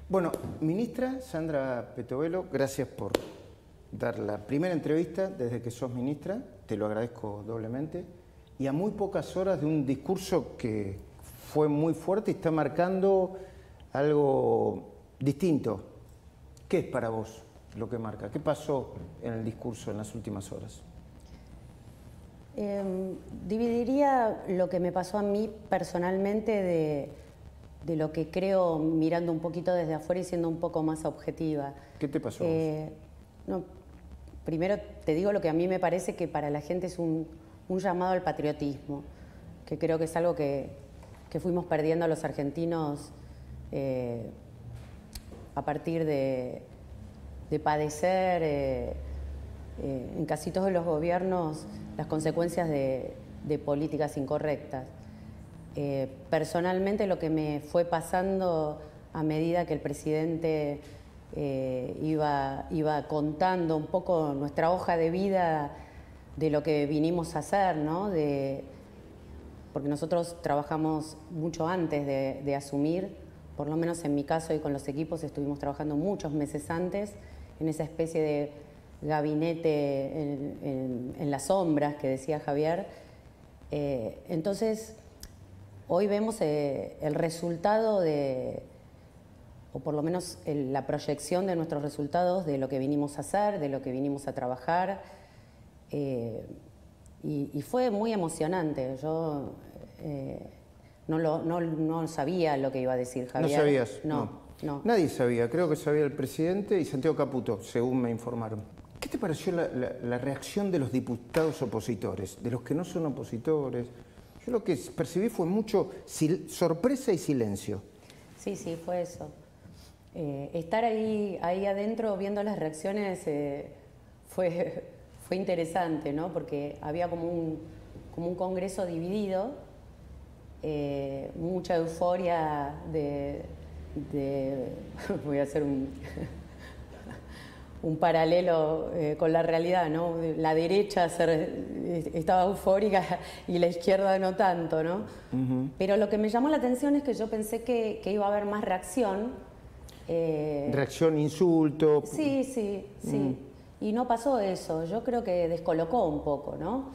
Bueno, ministra Sandra Petovelo, gracias por dar la primera entrevista desde que sos ministra, te lo agradezco doblemente, y a muy pocas horas de un discurso que fue muy fuerte y está marcando algo distinto. ¿Qué es para vos lo que marca? ¿Qué pasó en el discurso en las últimas horas? Dividiría lo que me pasó a mí personalmente de lo que creo mirando un poquito desde afuera y siendo un poco más objetiva. ¿Qué te pasó? No, primero te digo lo que a mí me parece que para la gente es un llamado al patriotismo, que creo que es algo que fuimos perdiendo los argentinos a partir de padecer en casi todos los gobiernos las consecuencias de políticas incorrectas. Personalmente lo que me fue pasando a medida que el presidente iba contando un poco nuestra hoja de vida de lo que vinimos a hacer, ¿no? Porque nosotros trabajamos mucho antes de asumir, por lo menos en mi caso y con los equipos estuvimos trabajando muchos meses antes en esa especie de gabinete en las sombras que decía Javier. Entonces, hoy vemos el resultado o por lo menos la proyección de nuestros resultados de lo que vinimos a hacer, de lo que vinimos a trabajar. Y fue muy emocionante. Yo no sabía lo que iba a decir Javier. ¿No sabías? No. Nadie sabía. Creo que sabía el presidente y Santiago Caputo, según me informaron. ¿Qué te pareció la reacción de los diputados opositores, de los que no son opositores? Yo lo que percibí fue mucho sorpresa y silencio. Sí, fue eso. Estar ahí adentro viendo las reacciones fue interesante, ¿no? Porque había como un congreso dividido, mucha euforia voy a hacer un paralelo con la realidad, ¿no? La derecha estaba eufórica y la izquierda no tanto, ¿no? Pero lo que me llamó la atención es que yo pensé que iba a haber más reacción. Reacción, insulto. Sí. Y no pasó eso. Yo creo que descolocó un poco, ¿no?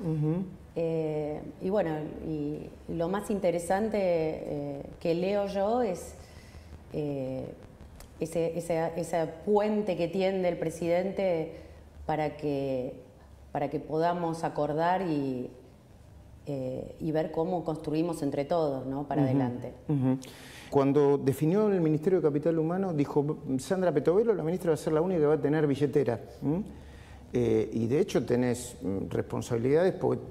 Y bueno, y lo más interesante que leo yo es ese puente que tiende el presidente para que podamos acordar y ver cómo construimos entre todos, ¿no? Para adelante. Cuando definió el Ministerio de Capital Humano, dijo Sandra Petovelo, la ministra va a ser la única que va a tener billetera. Y de hecho tenés responsabilidades porque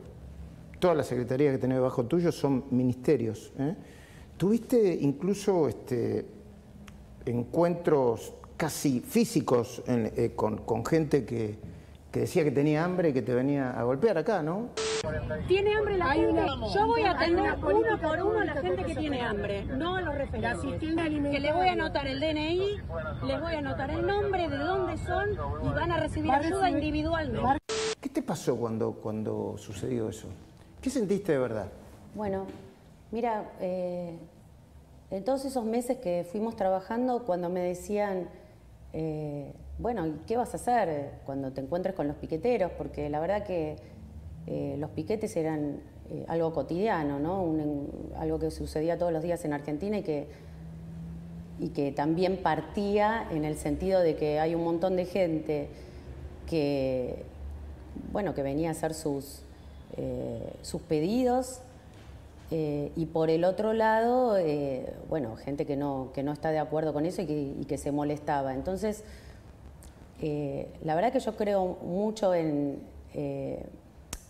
todas las secretarías que tenés debajo tuyo son ministerios. Tuviste incluso encuentros casi físicos con gente que decía que tenía hambre y que te venía a golpear acá, ¿no? Tiene hambre la gente. Yo voy a atender uno por uno a la gente que tiene hambre, no a los referentes. Que les voy a anotar el DNI, les voy a anotar el nombre, de dónde son y van a recibir ayuda individualmente. ¿Qué te pasó cuando sucedió eso? ¿Qué sentiste de verdad? Bueno, mira, en todos esos meses que fuimos trabajando, cuando me decían, bueno, ¿y qué vas a hacer cuando te encuentres con los piqueteros? Porque la verdad que los piquetes eran algo cotidiano, ¿no? Algo que sucedía todos los días en Argentina y que también partía en el sentido de que hay un montón de gente que venía a hacer sus pedidos. Y por el otro lado, gente que no está de acuerdo con eso y que se molestaba. Entonces, la verdad que yo creo mucho en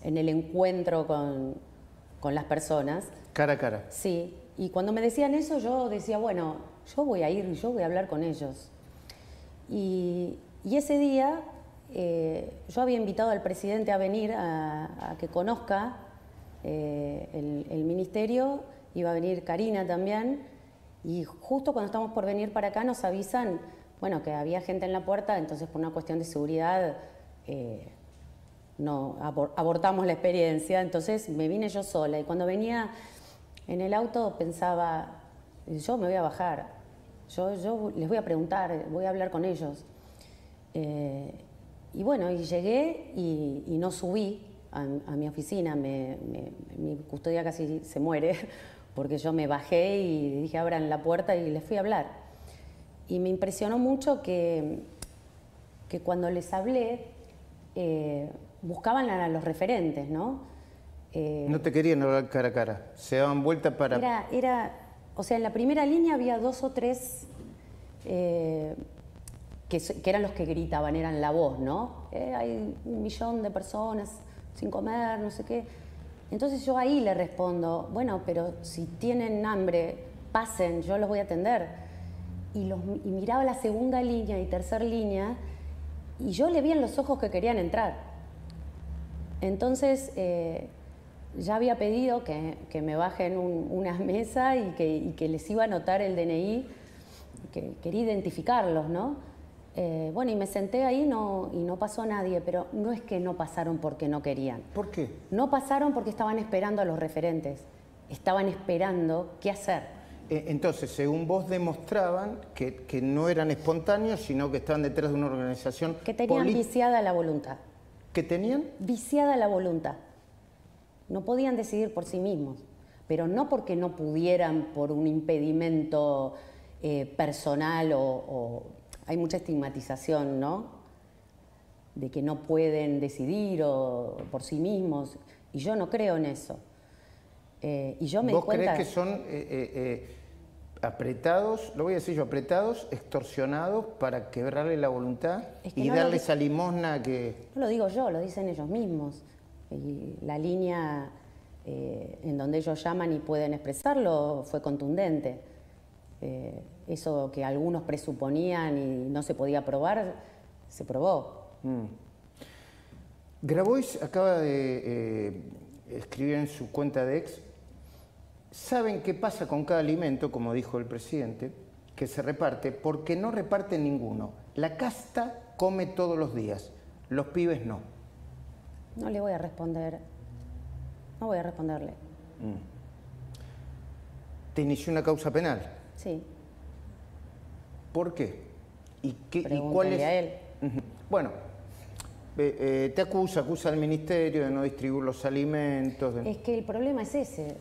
el encuentro con las personas. Cara a cara. Sí, y cuando me decían eso yo decía, bueno, yo voy a ir y yo voy a hablar con ellos. Y ese día yo había invitado al presidente a venir a que conozca el ministerio, iba a venir Karina también, y justo cuando estamos por venir para acá nos avisan, que había gente en la puerta, entonces por una cuestión de seguridad abortamos la experiencia, entonces me vine yo sola, y cuando venía en el auto pensaba, yo me voy a bajar, yo les voy a preguntar, voy a hablar con ellos. Y bueno, y llegué y no subí a mi oficina, mi custodia casi se muere, porque yo me bajé y dije abran la puerta y les fui a hablar. Y me impresionó mucho que cuando les hablé, buscaban a los referentes, ¿no? No te querían hablar cara a cara, se daban vuelta para... O sea, en la primera línea había 2 o 3 que eran los que gritaban, eran la voz, ¿no? Hay 1 millón de personas sin comer, no sé qué. Entonces yo ahí le respondo, bueno, pero si tienen hambre, pasen, yo los voy a atender. Y miraba la segunda línea y tercera línea, y yo le vi en los ojos que querían entrar. Entonces, ya había pedido que me bajen una mesa y que les iba a anotar el DNI, que quería identificarlos, ¿no? Bueno, y me senté ahí y no pasó nadie, pero no es que no pasaron porque no querían. ¿Por qué? No pasaron porque estaban esperando a los referentes, estaban esperando qué hacer. Entonces, según vos, demostraban que no eran espontáneos, sino que estaban detrás de una organización que tenían viciada la voluntad. ¿Qué tenían? Viciada la voluntad. No podían decidir por sí mismos, pero no porque no pudieran por un impedimento personal o hay mucha estigmatización, ¿no? De que no pueden decidir por sí mismos, y yo no creo en eso. Y yo me di cuenta... ¿Vos crees que son apretados, lo voy a decir yo, apretados, extorsionados para quebrarle la voluntad y darle esa limosna que... No lo digo yo, lo dicen ellos mismos. Y la línea en donde ellos llaman y pueden expresarlo fue contundente. Eso que algunos presuponían y no se podía probar, se probó. Grabois acaba de escribir en su cuenta de X: saben qué pasa con cada alimento, como dijo el presidente, que se reparte, porque no reparten ninguno. La casta come todos los días, los pibes no. No le voy a responder, no voy a responderle. ¿Te inició una causa penal? Sí. ¿Por qué? ¿Y cuál es? A él. Bueno, te acusa al ministerio de no distribuir los alimentos. Es que el problema es ese.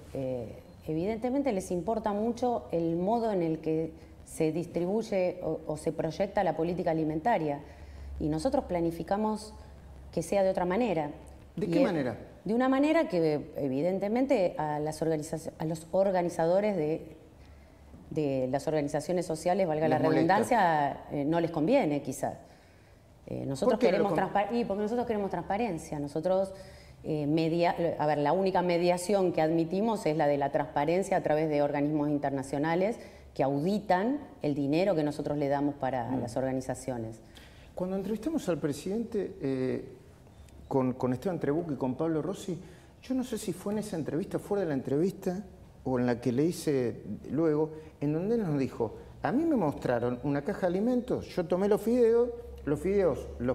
Evidentemente les importa mucho el modo en el que se distribuye o se proyecta la política alimentaria. Y nosotros planificamos que sea de otra manera. ¿De qué manera? De una manera que evidentemente a los organizadores de las organizaciones sociales, valga la redundancia, no les conviene quizás. Nosotros queremos porque nosotros queremos transparencia. Nosotros, la única mediación que admitimos es la de la transparencia a través de organismos internacionales que auditan el dinero que nosotros le damos para las organizaciones. Cuando entrevistamos al presidente con Esteban Trebuco y con Pablo Rossi, yo no sé si fue en esa entrevista, fuera de la entrevista, o en la que le hice luego, en donde él nos dijo: a mí me mostraron una caja de alimentos, yo tomé los fideos los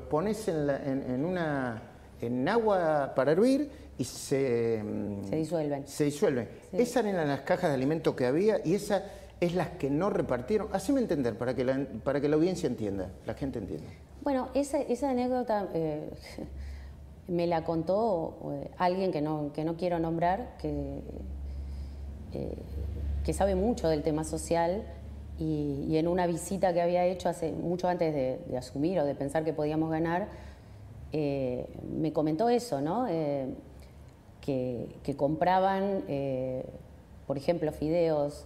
pones en agua para hervir y se disuelven. Sí. Esas eran las cajas de alimentos que había y esas es las que no repartieron. Haceme entender, para que la audiencia entienda, la gente entienda. Bueno, esa anécdota me la contó alguien que no quiero nombrar, que sabe mucho del tema social y en una visita que había hecho mucho antes de asumir o de pensar que podíamos ganar, me comentó eso, ¿no? Que compraban, por ejemplo, fideos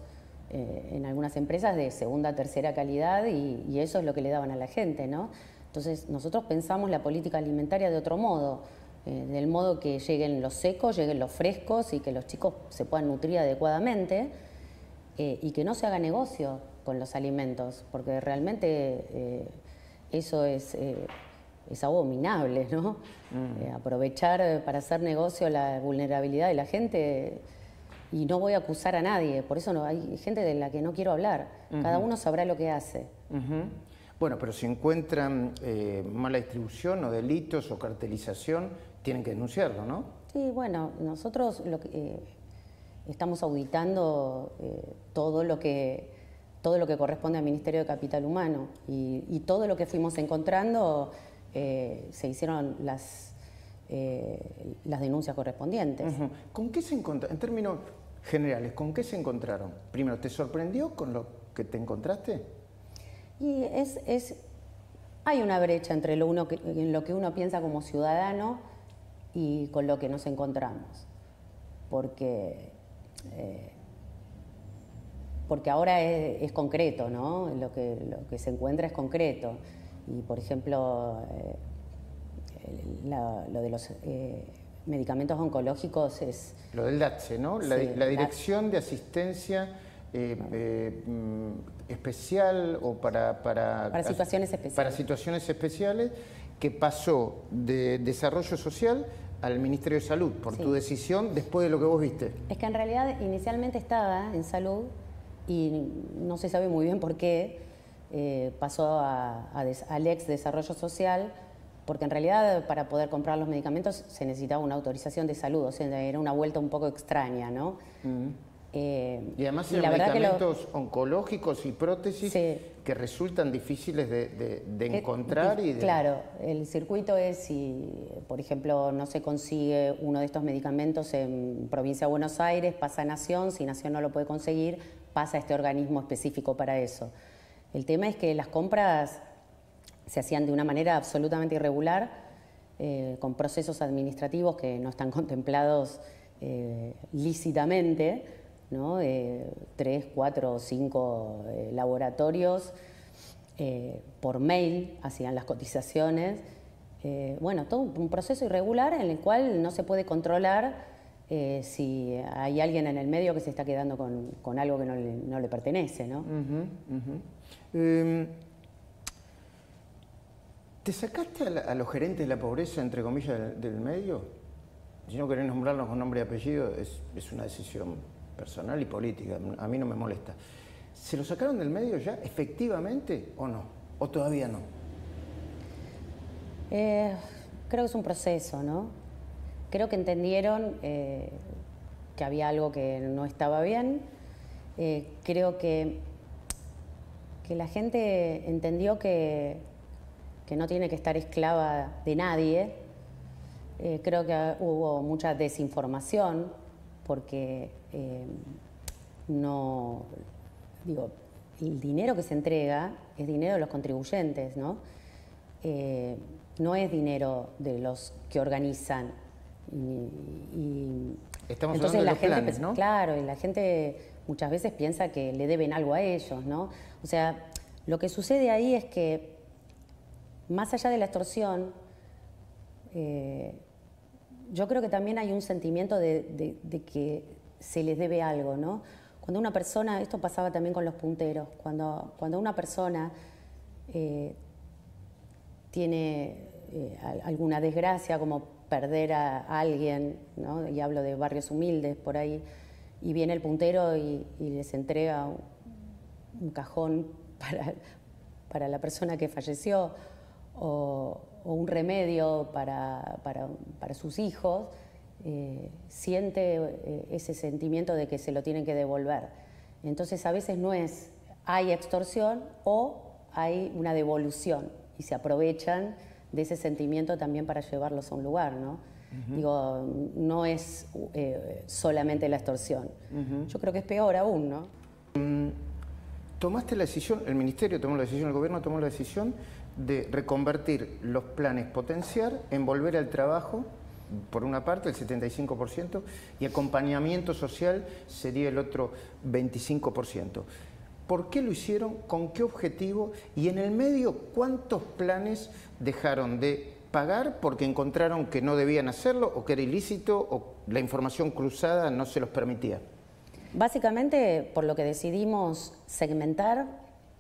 en algunas empresas de segunda, tercera calidad y eso es lo que le daban a la gente, ¿no? Entonces nosotros pensamos la política alimentaria de otro modo, del modo que lleguen los secos, lleguen los frescos y que los chicos se puedan nutrir adecuadamente y que no se haga negocio con los alimentos, porque realmente eso es abominable, ¿no? Aprovechar para hacer negocio la vulnerabilidad de la gente. Y no voy a acusar a nadie, por eso hay gente de la que no quiero hablar. Cada uno sabrá lo que hace. Bueno, pero si encuentran mala distribución o delitos o cartelización, tienen que denunciarlo, ¿no? Sí, bueno, nosotros estamos auditando todo lo que todo lo que corresponde al Ministerio de Capital Humano y todo lo que fuimos encontrando, se hicieron las denuncias correspondientes. ¿Con qué se encontraron, en términos generales, con qué se encontraron? Primero, ¿te sorprendió con lo que te encontraste? Y hay una brecha entre en lo que uno piensa como ciudadano y con lo que nos encontramos. Porque ahora es concreto, ¿no? Lo que se encuentra es concreto. Y, por ejemplo, lo de los medicamentos oncológicos es... Lo del DATSE, ¿no? Sí, la Dirección de Asistencia Especial o para situaciones especiales. Para situaciones especiales, que pasó de Desarrollo Social al Ministerio de Salud, por tu decisión, después de lo que vos viste. Es que en realidad inicialmente estaba en Salud y no se sabe muy bien por qué pasó al ex Desarrollo Social, porque en realidad para poder comprar los medicamentos se necesitaba una autorización de Salud, o sea, era una vuelta un poco extraña, ¿no? Y además eran medicamentos oncológicos y prótesis que resultan difíciles de encontrar. Claro, el circuito es si, por ejemplo, no se consigue uno de estos medicamentos en Provincia de Buenos Aires, pasa a Nación, si Nación no lo puede conseguir, pasa a este organismo específico para eso. El tema es que las compras se hacían de una manera absolutamente irregular, con procesos administrativos que no están contemplados lícitamente, ¿no? 3, 4 o 5 laboratorios por mail hacían las cotizaciones. Bueno, todo un proceso irregular en el cual no se puede controlar si hay alguien en el medio que se está quedando con algo que no le pertenece, ¿no? ¿Te sacaste a los gerentes de la pobreza, entre comillas, del medio? Si no querés nombrarlos con nombre y apellido, es una decisión personal y política, a mí no me molesta. ¿Se lo sacaron del medio ya, efectivamente, o no? ¿O todavía no? Creo que es un proceso, ¿no? Creo que entendieron que había algo que no estaba bien. Creo que la gente entendió que no tiene que estar esclava de nadie. Creo que hubo mucha desinformación porque el dinero que se entrega es dinero de los contribuyentes, ¿no? No es dinero de los que organizan. Estamos hablando de los planes, ¿no? Claro, y la gente muchas veces piensa que le deben algo a ellos, ¿no? O sea, lo que sucede ahí es que, más allá de la extorsión, yo creo que también hay un sentimiento de que se les debe algo, ¿no? Cuando una persona, esto pasaba también con los punteros, cuando una persona tiene alguna desgracia, como perder a alguien, ¿no? Y hablo de barrios humildes por ahí, y viene el puntero y les entrega un cajón para la persona que falleció, o un remedio para sus hijos, siente ese sentimiento de que se lo tienen que devolver. Entonces a veces no es, hay extorsión o hay una devolución y se aprovechan de ese sentimiento también para llevarlos a un lugar, ¿no? Digo, no es solamente la extorsión. Yo creo que es peor aún, ¿no? Tomaste la decisión, el Ministerio tomó la decisión, el Gobierno tomó la decisión de reconvertir los planes potenciar en volver al trabajo, por una parte, el 75%, y acompañamiento social sería el otro 25%. ¿Por qué lo hicieron? ¿Con qué objetivo? Y en el medio, ¿cuántos planes dejaron de pagar porque encontraron que no debían hacerlo o que era ilícito o la información cruzada no se los permitía? Básicamente, por lo que decidimos segmentar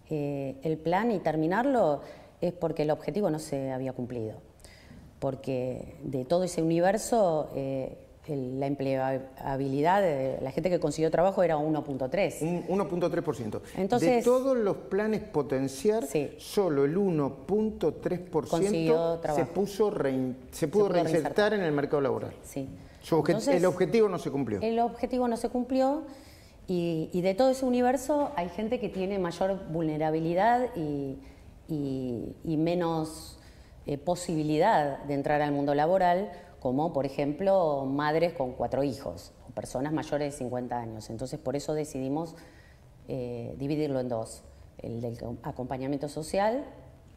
el plan y terminarlo, es porque el objetivo no se había cumplido. Porque de todo ese universo, la empleabilidad de la gente que consiguió trabajo era 1.3. 1.3%. Entonces, de todos los planes potenciar, solo el 1.3% se pudo reinsertar en el mercado laboral. Sí. El objetivo no se cumplió. El objetivo no se cumplió Y de todo ese universo hay gente que tiene mayor vulnerabilidad y menos posibilidad de entrar al mundo laboral, como por ejemplo madres con 4 hijos o personas mayores de 50 años. Entonces por eso decidimos dividirlo en 2, el del acompañamiento social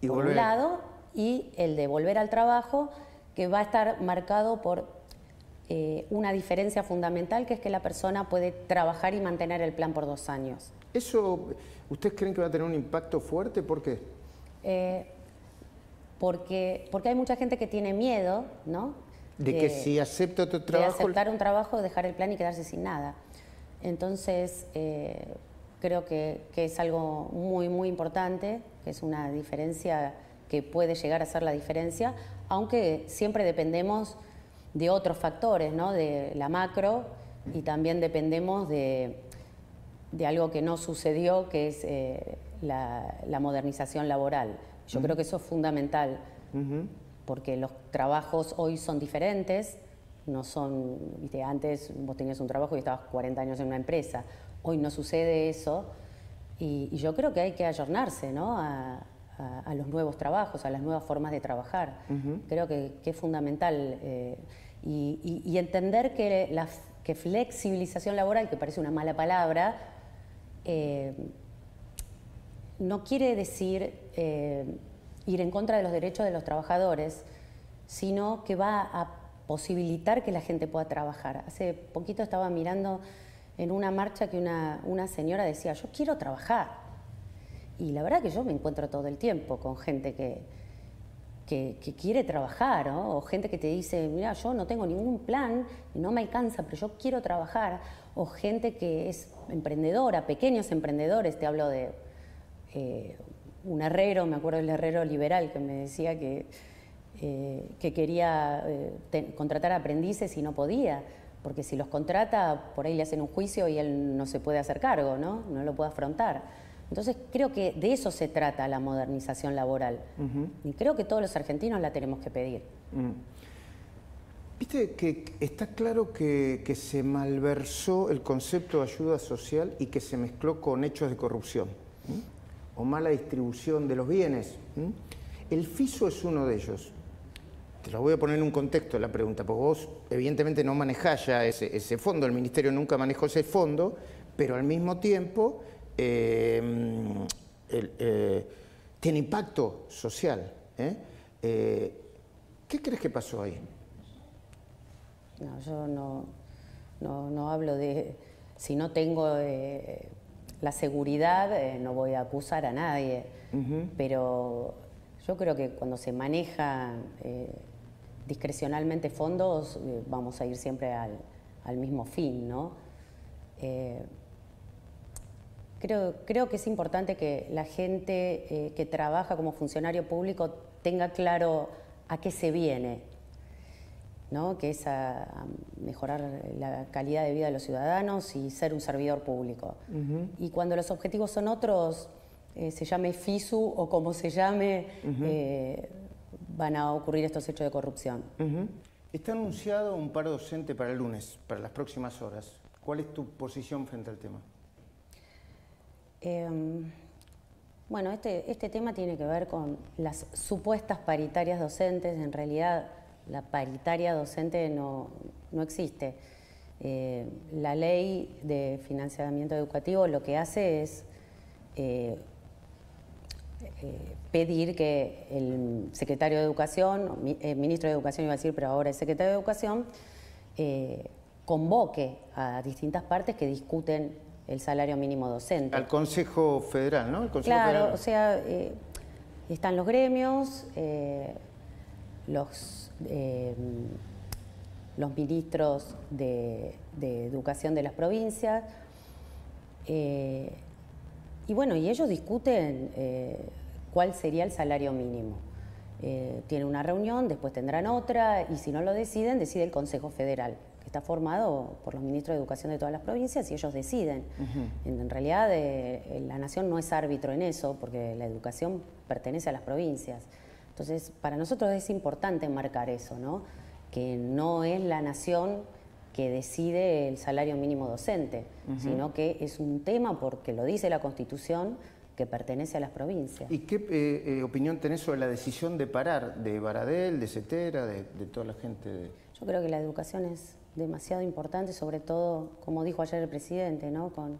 por un lado y el de volver al trabajo, que va a estar marcado por una diferencia fundamental, que es que la persona puede trabajar y mantener el plan por 2 años. ¿Eso ustedes creen que va a tener un impacto fuerte? ¿Por qué? Porque hay mucha gente que tiene miedo, ¿no? De que si acepta otro trabajo... De aceptar un trabajo, dejar el plan y quedarse sin nada. Entonces, creo que es algo muy, muy importante, que es una diferencia que puede llegar a ser la diferencia, aunque siempre dependemos de otros factores, ¿no? De la macro, y también dependemos de algo que no sucedió, que es la modernización laboral. Yo creo que eso es fundamental, porque los trabajos hoy son diferentes, no son, viste, antes vos tenías un trabajo y estabas 40 años en una empresa, hoy no sucede eso, y yo creo que hay que ayornarse, ¿no? a los nuevos trabajos, a las nuevas formas de trabajar. Creo que es fundamental. Y entender que flexibilización laboral, que parece una mala palabra, no quiere decir ir en contra de los derechos de los trabajadores, sino que va a posibilitar que la gente pueda trabajar. Hace poquito estaba mirando en una marcha que una señora decía, yo quiero trabajar. Y la verdad que yo me encuentro todo el tiempo con gente que quiere trabajar, ¿no? O gente que te dice, mira, yo no tengo ningún plan y no me alcanza, pero yo quiero trabajar. O gente que es emprendedora, pequeños emprendedores, te hablo de un herrero, me acuerdo del herrero liberal que me decía que quería contratar aprendices y no podía, porque si los contrata, por ahí le hacen un juicio y él no se puede hacer cargo, ¿no? No lo puede afrontar. Entonces creo que de eso se trata la modernización laboral. Y creo que todos los argentinos la tenemos que pedir. Viste que está claro que se malversó el concepto de ayuda social y que se mezcló con hechos de corrupción o mala distribución de los bienes. El FISO es uno de ellos. Te lo voy a poner en un contexto la pregunta, porque vos evidentemente no manejás ya ese fondo, el Ministerio nunca manejó ese fondo, pero al mismo tiempo tiene impacto social. ¿Qué crees que pasó ahí? No, yo no hablo de... Si no tengo la seguridad, no voy a acusar a nadie. Pero yo creo que cuando se maneja discrecionalmente fondos, vamos a ir siempre al mismo fin, ¿no? Creo que es importante que la gente que trabaja como funcionario público tenga claro a qué se viene, ¿no? Que es a mejorar la calidad de vida de los ciudadanos y ser un servidor público. Y cuando los objetivos son otros, se llame FISU o como se llame, van a ocurrir estos hechos de corrupción. Está anunciado un paro docente para el lunes, para las próximas horas. ¿Cuál es tu posición frente al tema? Bueno, este tema tiene que ver con las supuestas paritarias docentes. En realidad, la paritaria docente no existe. La ley de financiamiento educativo lo que hace es pedir que el secretario de Educación, ministro de Educación iba a decir, pero ahora es secretario de Educación, convoque a distintas partes que discuten el salario mínimo docente. Al Consejo Federal, ¿no? El Consejo claro, Federal. O sea, están los gremios, los ministros de Educación de las provincias, y bueno, y ellos discuten cuál sería el salario mínimo. Tienen una reunión, después tendrán otra, y si no lo deciden, decide el Consejo Federal, que está formado por los ministros de Educación de todas las provincias, y ellos deciden. En realidad, la Nación no es árbitro en eso, porque la educación pertenece a las provincias. Entonces, para nosotros es importante marcar eso, ¿no? Que no es la Nación que decide el salario mínimo docente, sino que es un tema, porque lo dice la Constitución, que pertenece a las provincias. ¿Y qué opinión tenés sobre la decisión de parar de Baradel, de Cetera, de toda la gente? Yo creo que la educación es demasiado importante, sobre todo, como dijo ayer el presidente, ¿no? Con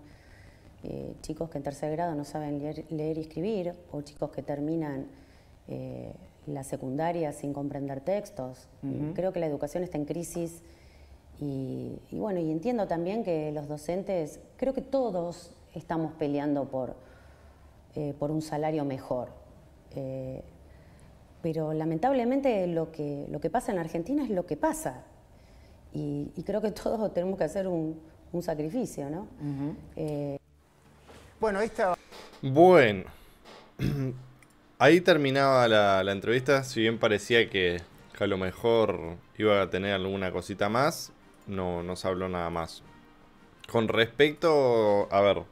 chicos que en tercer grado no saben leer y escribir, o chicos que terminan la secundaria sin comprender textos. Creo que la educación está en crisis y bueno, y entiendo también que los docentes, creo que todos estamos peleando por un salario mejor. Pero lamentablemente lo que pasa en Argentina es lo que pasa. Y creo que todos tenemos que hacer un sacrificio, ¿no? Bueno, ahí está. Bueno, ahí terminaba la entrevista. Si bien parecía que a lo mejor iba a tener alguna cosita más, no se habló nada más. Con respecto, a ver,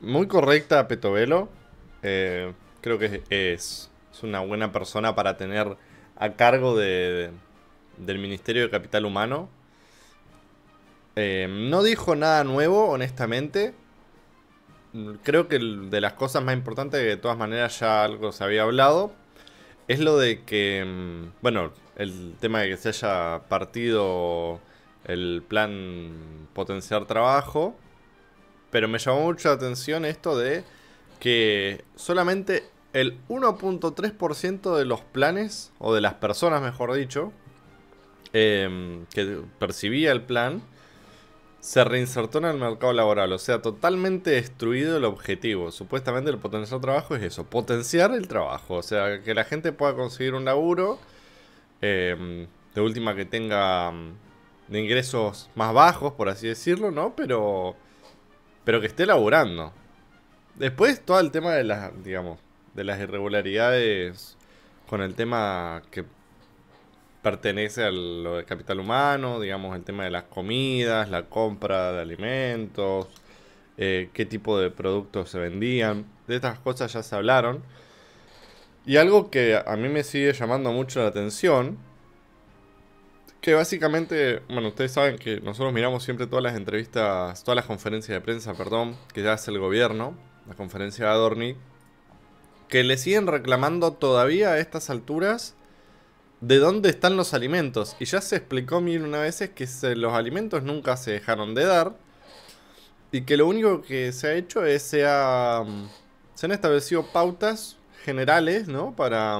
muy correcta Petovelo. Creo que es una buena persona para tener a cargo del Ministerio de Capital Humano. No dijo nada nuevo, honestamente. Creo que de las cosas más importantes, que de todas maneras ya algo se había hablado, es lo de que, bueno, el tema de que se haya partido el plan Potenciar Trabajo. Pero me llamó mucho la atención esto de que solamente el 1.3% de los planes, o de las personas mejor dicho, que percibía el plan, se reinsertó en el mercado laboral. O sea, totalmente destruido el objetivo. Supuestamente el potenciar trabajo es eso, potenciar el trabajo. O sea, que la gente pueda conseguir un laburo, de última que tenga de ingresos más bajos, por así decirlo, ¿no? Pero que esté laburando. Después todo el tema de las, digamos, de las irregularidades con el tema que pertenece a lo de capital humano, digamos, el tema de las comidas, la compra de alimentos, qué tipo de productos se vendían. De estas cosas ya se hablaron. Y algo que a mí me sigue llamando mucho la atención, que básicamente, bueno, ustedes saben que nosotros miramos siempre todas las entrevistas, todas las conferencias de prensa, perdón, que hace el gobierno, la conferencia de Adorni, que le siguen reclamando todavía a estas alturas de dónde están los alimentos. Y ya se explicó mil una veces que los alimentos nunca se dejaron de dar, y que lo único que se ha hecho es se han establecido pautas generales, ¿no? Para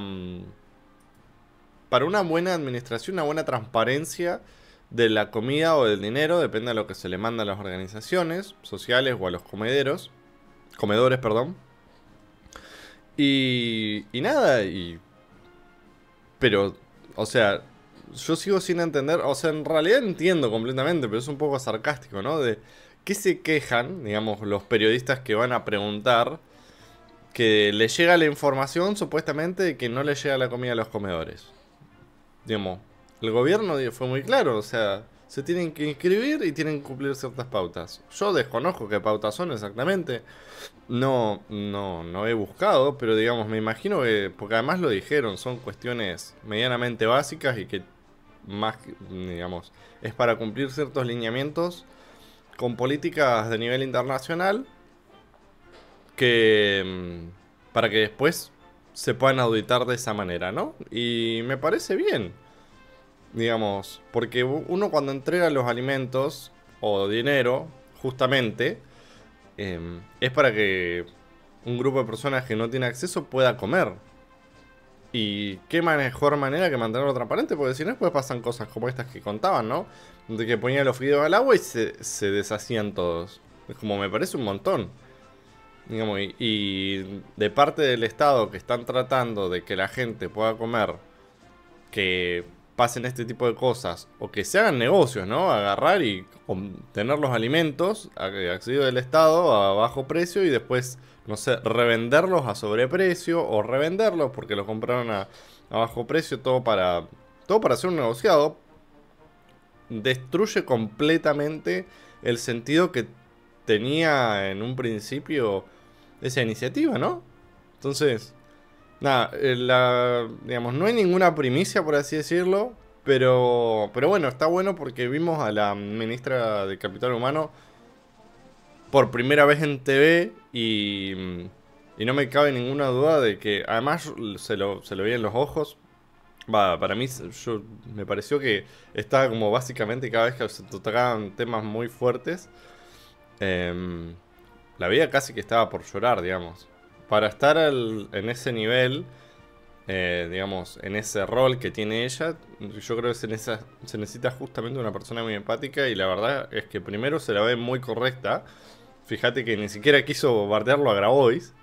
una buena administración, una buena transparencia de la comida o del dinero, depende de lo que se le manda a las organizaciones sociales o a los comedores, perdón. Y nada, pero, o sea, yo sigo sin entender, o sea, en realidad entiendo completamente, pero es un poco sarcástico, ¿no? De qué se quejan, digamos, los periodistas que van a preguntar que les llega la información supuestamente de que no les llega la comida a los comedores. Digamos, el gobierno fue muy claro, o sea, se tienen que inscribir y tienen que cumplir ciertas pautas. Yo desconozco qué pautas son exactamente, no he buscado, pero digamos, me imagino que, porque además lo dijeron, son cuestiones medianamente básicas y que más, digamos, es para cumplir ciertos lineamientos con políticas de nivel internacional que para que después se puedan auditar de esa manera, ¿no? Y me parece bien, digamos, porque uno cuando entrega los alimentos o dinero, justamente, es para que un grupo de personas que no tiene acceso pueda comer. Y qué mejor manera que mantenerlo transparente, porque si no después pasan cosas como estas que contaban, ¿no? De que ponían los fideos al agua y se deshacían todos. Es como, me parece un montón. Digamos, y de parte del Estado que están tratando de que la gente pueda comer, que pasen este tipo de cosas, o que se hagan negocios, ¿no? Agarrar y tener los alimentos accedidos del Estado a bajo precio y después, no sé, revenderlos a sobreprecio o revenderlos porque los compraron a bajo precio, todo para hacer un negociado. Destruye completamente el sentido que tenía en un principio esa iniciativa, ¿no? Entonces, nada, digamos, no hay ninguna primicia, por así decirlo. Pero bueno, está bueno porque vimos a la ministra de Capital Humano por primera vez en TV y no me cabe ninguna duda de que además se lo vi en los ojos. Para mí me pareció que estaba como básicamente cada vez que se tocaban temas muy fuertes, la veía casi que estaba por llorar, digamos. Para estar en ese nivel, digamos, en ese rol que tiene ella, yo creo que se necesita justamente una persona muy empática y la verdad es que primero se la ve muy correcta. Fíjate que ni siquiera quiso bardearlo a Grabois.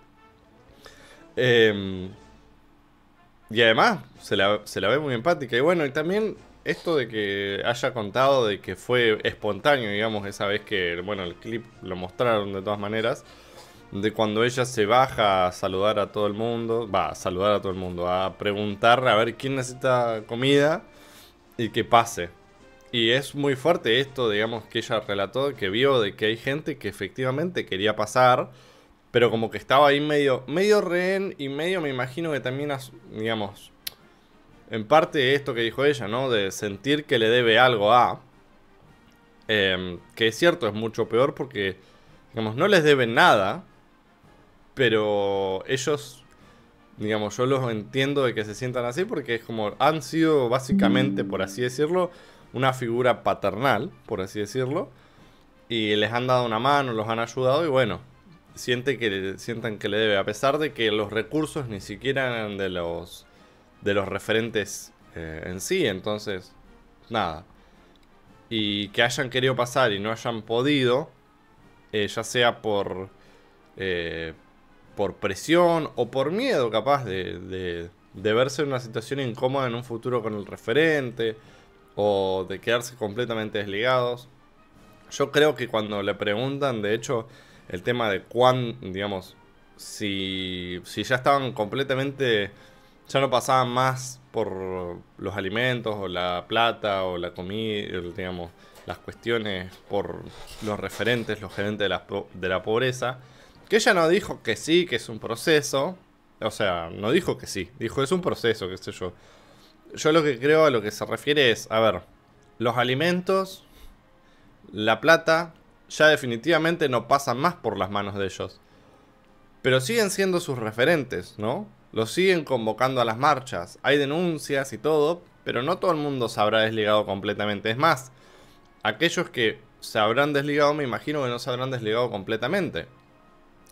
Y además se la ve muy empática. Y bueno, y también esto de que haya contado de que fue espontáneo, digamos, esa vez que, bueno, el clip lo mostraron de todas maneras. De cuando ella se baja a saludar a todo el mundo. A saludar a todo el mundo. A preguntar a ver quién necesita comida y que pase. Y es muy fuerte esto, digamos, que ella relató, que vio de que hay gente que efectivamente quería pasar, pero como que estaba ahí medio rehén y medio, me imagino que también, digamos, en parte esto que dijo ella, ¿no? De sentir que le debe algo a... que es cierto, es mucho peor porque, digamos, no les deben nada, pero ellos, digamos, yo los entiendo de que se sientan así porque es como, han sido básicamente, por así decirlo, una figura paternal, por así decirlo, y les han dado una mano, los han ayudado y bueno, sienten que le debe, a pesar de que los recursos ni siquiera eran de los referentes en sí, entonces, nada. Y que hayan querido pasar y no hayan podido, ya sea por presión o por miedo capaz de verse en una situación incómoda en un futuro con el referente, o de quedarse completamente desligados. Yo creo que cuando le preguntan, de hecho, el tema de digamos, si ya estaban completamente, ya no pasaban más por los alimentos o la plata o la comida, digamos, las cuestiones por los referentes, los gerentes de la pobreza, que ella no dijo que sí, que es un proceso, o sea, no dijo que sí, dijo es un proceso, qué sé yo. Yo lo que creo a lo que se refiere es, a ver, los alimentos, la plata, ya definitivamente no pasan más por las manos de ellos. Pero siguen siendo sus referentes, ¿no? Los siguen convocando a las marchas. Hay denuncias y todo, pero no todo el mundo se habrá desligado completamente. Es más, aquellos que se habrán desligado, me imagino que no se habrán desligado completamente.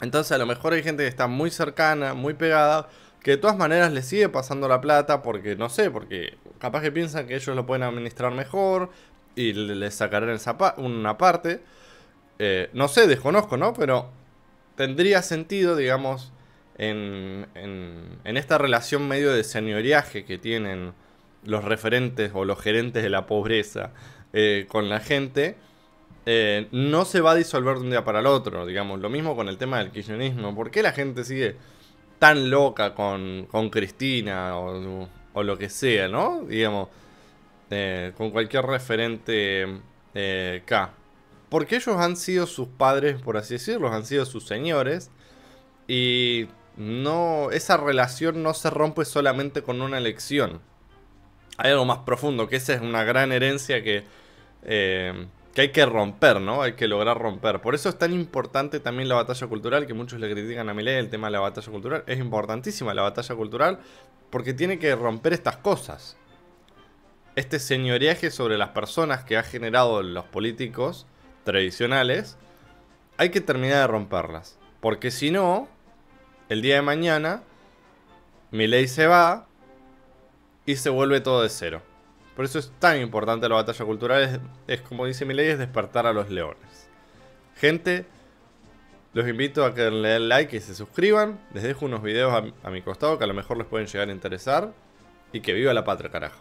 Entonces a lo mejor hay gente que está muy cercana, muy pegada, que de todas maneras les sigue pasando la plata porque, no sé, porque capaz que piensan que ellos lo pueden administrar mejor y les sacarán una parte. No sé, desconozco, ¿no? Pero tendría sentido, digamos, en esta relación medio de señoriaje que tienen los referentes o los gerentes de la pobreza con la gente. No se va a disolver de un día para el otro, digamos. Lo mismo con el tema del kirchnerismo. ¿Por qué la gente sigue tan loca con Cristina o lo que sea, ¿no? Digamos, con cualquier referente K. Porque ellos han sido sus padres, por así decirlo, han sido sus señores. Y no, esa relación no se rompe solamente con una elección. Hay algo más profundo, que esa es una gran herencia que hay que romper, ¿no? Hay que lograr romper. Por eso es tan importante también la batalla cultural, que muchos le critican a Milei el tema de la batalla cultural. Es importantísima la batalla cultural porque tiene que romper estas cosas. Este señoreaje sobre las personas que ha generado los políticos tradicionales, hay que terminar de romperlas. Porque si no, el día de mañana, Milei se va y se vuelve todo de cero. Por eso es tan importante la batalla cultural, es como dice Milei, es despertar a los leones. Gente, los invito a que le den like y se suscriban. Les dejo unos videos a mi costado que a lo mejor les pueden llegar a interesar. Y que viva la patria, carajo.